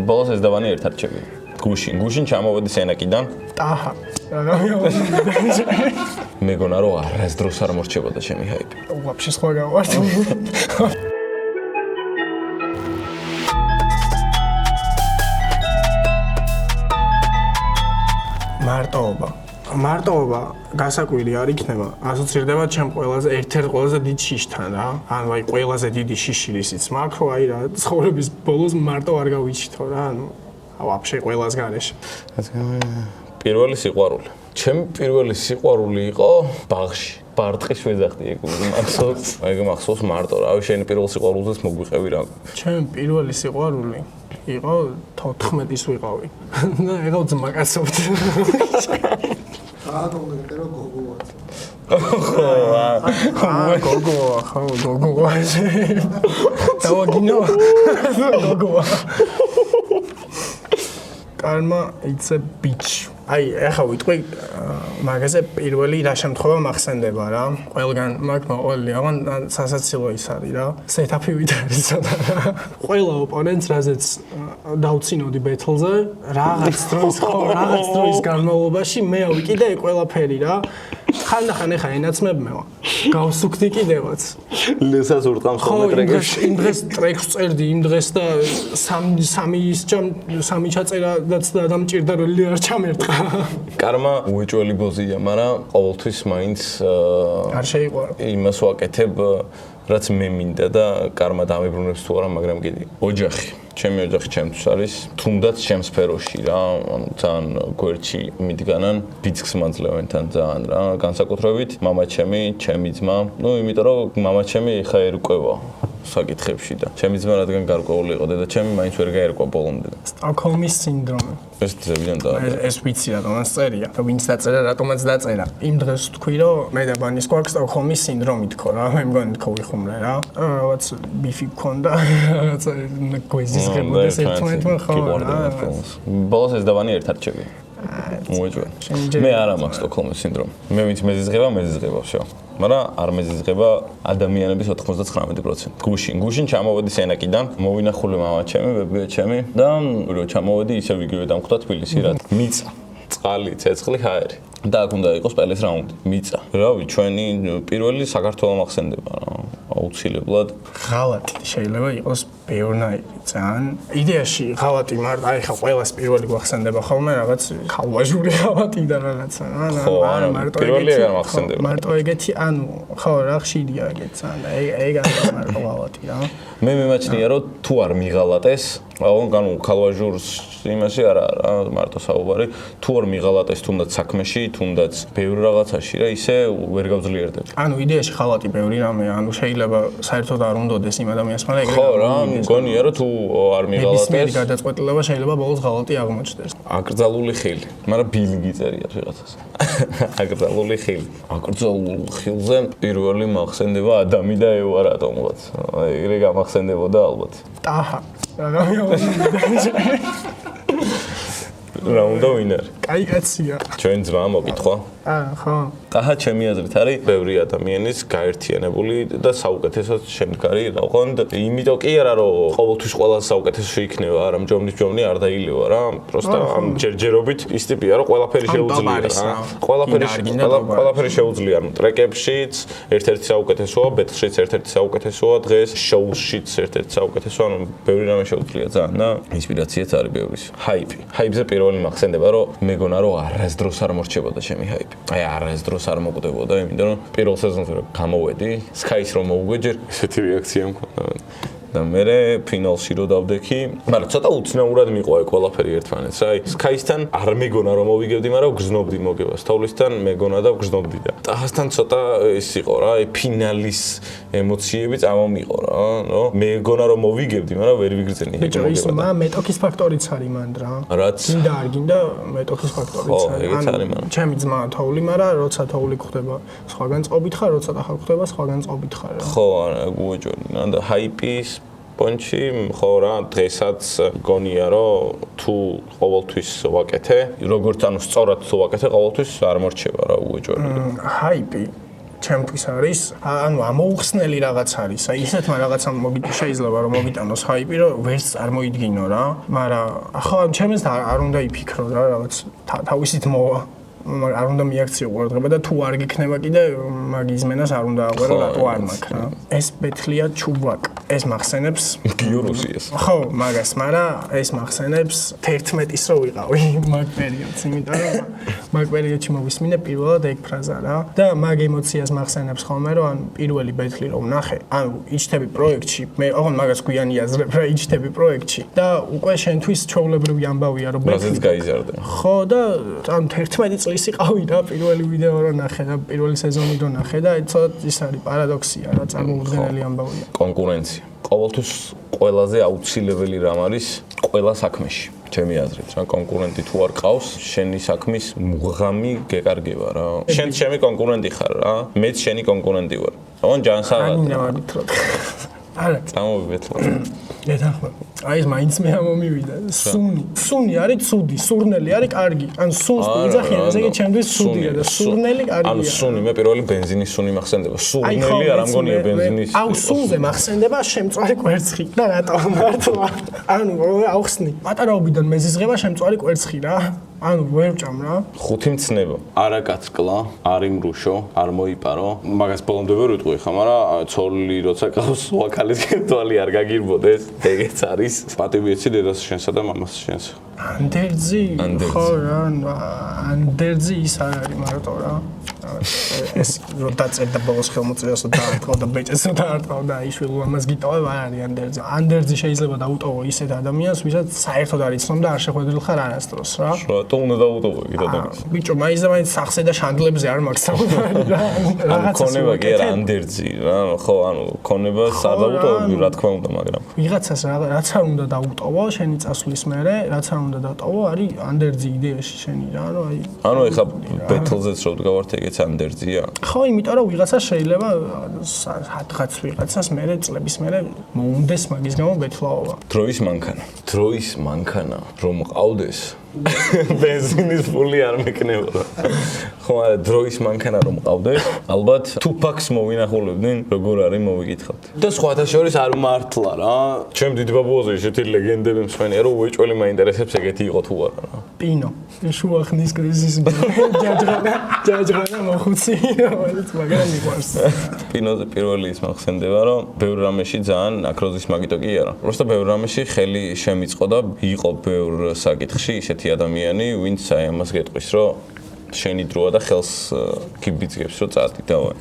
ბოლოს ეს დავანი ერთ არჩევი. გუშინ ჩამოვედი სენაკიდან. ტაჰა. რა გამიავალე. მეგონა რომ არასდროს არ მორჩებოდა ჩემი ჰაიპი. ვაფშე სხვა გავართ. მარტოობა გასაკვირი არ იქნება, ასოცირდება ჩემ ყველაზე ერთ-ერთ ყველაზე დიდ შიშთან რა. ანუ აი ყველაზე დიდი შიში რისიც მაქვს, ხო აი რა ცხოვრების ბოლოს მარტო არ გავიჩითო რა, ანუ ვაფშე ყველას გარეშე. პირველი სიყვარული. ჩემი პირველი სიყვარული იყო ბაღში. ბარტყის ვეძახდი ეგ მახსოვს მარტო რა, შენი პირველ სიყვარულზეც მოგვიყევი რა. ჩემი პირველი სიყვარული იყო 14-ის ვიყავი. და ეხლა ძმაკაცობთ. გოგოა. გოგოა. დავაგინო. გოგოა. Karma it's a beach. აი, ახლა ვიტყვი მაგაზე პირველი რა შემთხვევა მახსენდება რა. ყველგან მაგმა ყველი აღან სასაცილო ის არის რა. სეტაპივით არის ცოტა რა. ყველა ოპონენტს რაზეც დავცინოდი ბეთლზე, რაღაც დროის განმავლობაში მე ავიკიდე ეგ ყველაფერი რა. ხანდახან ეხა ენაცმებმევა. გავსუქდი კიდევაც. ლესას ურტყამს ხოლმე ტრეკს. იმ დღეს ტრეკს წერდი, იმ დღეს და სამი ჩაწერადაც და დამჭირდა რომ არ ჩამერტყა. კარმა უეჭველი ბოზია, მაგრამ ყოველთვის მაინც არ შეიყვარა. იმას ვაკეთებ, რაც მე მინდა და კარმა დამებრუნებს თუ არა, მაგრამ კიდე ოჯახი. ჩემი ოჯახი ჩემთვის არის თუნდაც ჩემს სფეროში რა, ანუ ძალიან გვერდში მიდგანან, ბიძგს მაძლევენთან ძალიან რა, განსაკუთრებით მამაჩემი, ჩემი ძმა, ну, იმიტომ რომ მამაჩემი ხა ერკვევა საკითხებში და ჩემი ძმა რადგან გარკვეული იყო და ჩემი მაინც ვერ გაერკვა ბოლომდე. სტოკჰოლმის სინდრომი. ეს ძებიდან და ეს ვიცი რატომაც წერია. და ვინც დაწერა, რატომაც დაწერა. იმ დღეს თქვი რომ მე და ბანის გვაქვს სტოკჰოლმის სინდრომი თქო რა, მე მგონი თქო ვიხუმრე რა. რაღაც ბიფი გქონდა, რაღაც გვეზიზღებოდეს ერთმანეთმა ხო. ბოლოს ეს დავანი ერთ არჩევია. მოეჭვია. მე არა მაქვს სტოკჰოლმის სინდრომი. მე ვინც მეზიზღება ვსო. მაგრამ არ მეზიზღება ადამიანების 99%. გუშინ ჩამოვედი სენაკიდან, მოვინახული მამაჩემი, ბებიაჩემი და რო ჩამოვედი ისევ იგივე დამხვდა თბილისი რა. მიწა, წყალი, ცეცხლი, ჰაერი. და აქ უნდა იყოს პელეს რაუნდი. მიწა. რავი, ჩვენი პირველი საქართველოს მახსენდება რა. აუცილებლად ღალატი შეიძლება იყოს ბევრნაირი ძალიან. იდეაში ღალატი მარტო აი ხა ყველას პირველი გვახსენდება ხოლმე რაღაც ქალვაჟური ღალატი და რაღაცა. არა, მარტო პირველი არ მახსენდება. მარტო ეგეთი ანუ ხო რა ხშირია ეგეც ძალიან. ეგ არის მარტო ღალატი რა. მე მიმაჩნია რომ თუ არ მიღალატეს, ანუ ქალვაჟურს იმაში არა მარტო საუბარი, თუ არ მიღალატეს თუნდაც საქმეში, თუნდაც ბევრ რაღაცაში რა ისე ვერ გავძლიერდები. ანუ იდეაში ღალატი ბევრი რამე, ანუ შეიძლება საერთოდ არ უნდოდეს იმ ადამიანს, მაგრამ ეგრე ხო რა, მგონია რომ თუ არ მიღალატეს, ნებისმიერი გადაწყვეტილება შეიძლება ბოლოს ღალატი აღმოჩნდეს. აკრძალული ხილი, მაგრამ ბილინგი წერია რაღაცას. აკრძალული ხილი. აკრძალულ ხილზე პირველი მახსენდება ადამი და ევა რატომღაც. ეგრე გამახსენდებოდა ალბათ. ტაჰა. რა გამიავალე. რა უნდა ვინარ? კაი კაცია. ჩვენ ძმა მოკითხვა. ხო. ტაჰა ჩემი აზრით არის ბევრი ადამიანის გაერთიანებული და საუკეთესო შემდგარი ოღონდ იმიტომ კი არა რომ ყოველთვის ყველას საუკეთესო იქნება, არა მჯობნი არ დაილევა რა. პროსტა ამ ჯერჯერობით ის ტიპია რომ ყველაფერი შეუძლია რა. ყველაფერი შეუძლია. ტრეკებშიც ერთ-ერთი საუკეთესოა, ბეთლშიც ერთ-ერთი საუკეთესოა, დღეს შოუშიც ერთ-ერთი საუკეთესოა, ანუ ბევრი რამე შეუძლია ძალიან და ინსპირაციაც არის ბევრის. ჰაიპზე პირველი მახსენდება რომ მეგონა რომ არასდროს არ მორჩებოდა ჩემი ჰაიპი. აი არასდროს არ მოკვდებოდა, იმიტომ რომ პირველ სეზონზე რომ გამოვედი, Sky-ს რომ მოუგვეჯერ, ესეთი რეაქცია მქონდა. და მე ფინალში რო დავდექი, მაგრამ ცოტა უცნაურად მიყვა ეგ ყველაფერი ერთმანეთს. აი Sky-სთან არ მეგონა რომ მოვიგებდი, მაგრამ გრძნობდი მოგებას. თავლისთან მეგონა და გრძნობდი და ტაჰასთან ცოტა ის იყო რა, აი ფინალის ემოციები წამომიყო რა, ნო? მეგონა რომ მოვიგებდი, მაგრამ ვერ ვიგრძენი ეგ მოგება. ის მეტოქის ფაქტორიც არის მან რა. რაც გინდა არ გინდა მეტოქის ფაქტორიც არის. ანუ ჩემი ძმა თოვლი, მაგრამ როცა თოვლი გხდება სხვაგან წყობით ხარ, როცა ტაჰა გხდება სხვაგან წყობით ხარ რა. ხო, არა, გუეჯორი. და ჰაიპის პონჩი ხო რა დღესაც გონია რომ თუ ყოველთვის ვაკეთე, როგორც ანუ სწორად თუ ვაკეთე, ყოველთვის არ მორჩება რა უეჭველი. ჰაიპი ჩემთვის არის ანუ ამოუხსნელი რაღაც არის. აი ისეთმა რაღაცამ შეიძლება რომ მოგიტანოს ჰაიპი, რომ ვერც არ მოიდგინო რა, მაგრამ ახლა ჩემს არ უნდა იფიქრო რა რაღაც თავისით მოვა. არ უნდა მიაქციო ყურადღება და თუ არ გიქნება კიდე მაგ იზმენას არ უნდა აღვერო რატო არ მაქვს რა. ეს ბეთლია ჩუბაკ. ეს მახსენებს გიურუსიას. ხო, მაგას, მაგრამ ეს მახსენებს 11-ის რო ვიყავი მაგ პერიოდს, იმიტომ რომ მაგ პერიოდში მოვისმინე პირველად ეგ ფრაზა რა და მაგ ემოციას მახსენებს ხოლმე რომ ან პირველი ბეთლი რომ ნახე, ანუ იჩთები პროექტში, მე ოღონდ მაგას გვიანი აზრებ რა იჩთები პროექტში და უკვე შენთვის ჩვეულებრივი ამბავია რომ ბეთლი გაიზარდა. ხო და ან 11 წლის იყავი რა პირველი ვიდეო რო ნახე და პირველი სეზონი რო ნახე და ცოტა ის არის პარადოქსია რა წარმოუდგენელი ამბავია. კონკურენცია. ყოველთვის ყველაზე აუცილებელი რამ არის ყველა საქმეში. ჩემი აზრით რა კონკურენტი თუ არ ყავს, შენი საქმის მუღამი გეკარგება რა. შენ ჩემი კონკურენტი ხარ რა. მეც შენი კონკურენტი ვარ. ოღონ ჯანსაღად. არა, წამოვიბეთლო. ეთახლა. აი ეს მაინც მე ამომივიდა. სუნი არის ცუდი, სურნელი არის კარგი. ან სუნს ვიძახიან, ესე იგი ჩემთვის ცუდია და სურნელი კარგია. ანუ სუნი მე პირველი ბენზინის სუნი მახსენდება. სურნელი არ ამგონია ბენზინის. აუ სუნზე მახსენდება შემწვარი კვერცხი და რატო მართლა. ანუ აუხსნი. პატარაობიდან მეზიზღება შემწვარი კვერცხი რა. ანუ ვერ ვჭამ რა. ხუთი მცნება. არა კაცკლა, არ იმრუშო, არ მოიპარო. მაგას ბოლომდე ვერ ვიტყვი ხა, მაგრამ ცოლი როცა ყავს, ვაკალის თვალი არ გაგირბოდეს. ეგეც არის. პატივიეცი დედას შენსა და მამას შენს. ანდერძი. ხო რა, ანდერძი ის არ არის მარტო რა. ეს რო დაწერდა ბოლოს ხელმოწერასო დაარტყავ და ბეჭესო დაარტყავ და იშვილო ამას გიტოვებ არ არის ანდერძი. ანდერძი შეიძლება დაუტოვო ისეთ ადამიანს, ვისაც საერთოდ არ იცნობ და არ შეხვედრილ ხარ არასდროს რა. რატო უნდა დაუტოვო იქ ადამიანს? ბიჭო, მაინც და მაინც სახსე და შანდლებზე არ მაქვს საუბარი რა. რაღაცა ქონება კი არა ანდერძი რა, ხო, ანუ ქონება სადაუტოვები რა თქმა უნდა, მაგრამ ვიღაცას რაც არ უნდა დაუტოვო შენი წასვლის მერე, რაც არ უნდა დატოვო, არის ანდერძი იდეაში შენი რა, რომ აი ანუ ეხა ბეთლზეც რო ვდგავართ ეგეც ანდერძია. ხო, იმიტომ რომ ვიღაცა შეიძლება რაღაც ვიღაცას მერე წლების მერე მოუნდეს მაგის გამო ბეთლაობა. დროის მანქანა რომ ყავდეს ბენზინის ფული არ მექნებოდა. ხო, არა, დროის მანქანა რომ ყავდეს, ალბათ თუფაქს მოვინახულებდნენ, როგორ არის მოვიკითხავთ. და სხვათა შორის არ მართლა რა. ჩემ დიდ ბაბუაზე ისეთი ლეგენდები მსვენია, რომ უეჭველი მაინტერესებს ეგეთი იყო თუ არა რა. პინო, შუახნის კრიზისი. ჯაჯღანა მოხუცი, მაგრამ მიყვარს. პინოზე პირველი ის მახსენდება, რომ ბევრ რამეში ძალიან აკროზის მაგიტო კი არა. просто ბევრ რამეში ხელი შემიწყო და იყო ბევრ საკითხში ისეთი ადამიანი, ვინც აი ამას გეტყვის, რომ შენი დროა და ხელს გიბიძგებს, რომ წადი დავე.